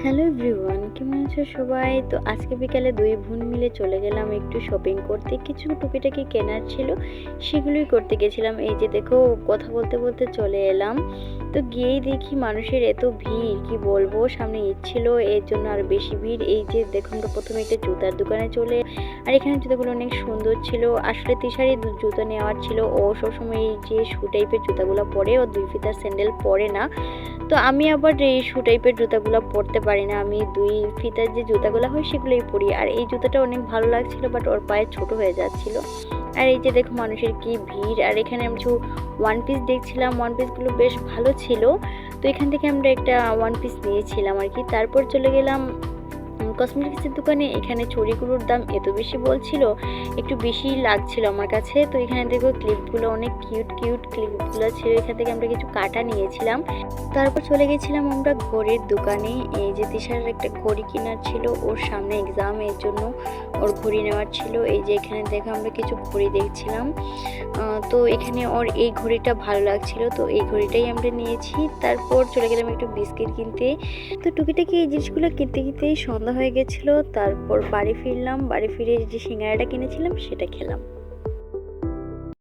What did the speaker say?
Hello everyone, কেমন আছো সবাই? তো আজকে বিকালে দুই বোন মিলে চলে গেলাম একটু শপিং করতে। কিছু টুকিটাকি কেনার ছিল, সেগুলোই করতে গেছিলাম। এই যে দেখো, কথা বলতে বলতে চলে এলাম। তো গিয়েই দেখি মানুষের এত ভিড়, কি বলবো। সামনে ঈদ ছিল, এর জন্য আর বেশি ভিড়। এই যে দেখুন, আমরা প্রথমে একটা জুতার দোকানে চলে, আর এখানে জুতাগুলো অনেক সুন্দর ছিল। আসলে তিশারই জুতো নেওয়ার ছিল। ও সবসময় এই যে শু টাইপের জুতাগুলো পরে, ও দুই ফিতার স্যান্ডেল পরে না। তো আমি আবার এই শু টাইপের জুতাগুলো পরতে পারি না। আমি দুই ফিতার যে জুতাগুলো হয় সেগুলোই পরি। আর এই জুতাটা অনেক ভালো লাগছিল, বাট ওর পায়ে ছোট হয়ে যাচ্ছিল। আর এই যে দেখো মানুষের কি ভিড়। আর এখানে আমি কিছু ওয়ান পিস দেখছিলাম, ওয়ান পিসগুলো বেশ ভালো ছিল। তো এখান থেকে আমরা একটা ওয়ান পিস নিয়েছিলাম আর কি। তারপর চলে গেলাম কসমেটিক্সের দোকানে। এখানে চুড়িগুলোর দাম এত বেশি বলছিল, একটু বেশি লাগছিল আমার কাছে। তো এখানে দেখো ক্লিপগুলো অনেক কিউট কিউট ক্লিপগুলো ছিল। এখান থেকে আমরা কিছু কাটা নিয়েছিলাম। তারপর চলে গেছিলাম আমরা ঘড়ির দোকানে। এই যে তিশার একটা ঘড়ি কেনার ছিল, ওর সামনে এক্সাম, এর জন্য ওর ঘড়ি নেওয়ার ছিল। এই যে এখানে দেখো আমরা কিছু ঘড়ি দেখছিলাম। তো এখানে ওর এই ঘড়িটা ভালো লাগছিল, তো এই ঘড়িটাই আমরা নিয়েছি। তারপর চলে গেলাম একটু বিস্কিট কিনতে। তো টুকিটাকি এই জিনিসগুলো কিনতে কিনতেই সন্ধ্যা হয়ে গেছিলো। তারপর বাড়ি ফিরলাম, বাড়ি ফিরে যে সিঙ্গারাটা কিনেছিলাম সেটা খেলাম।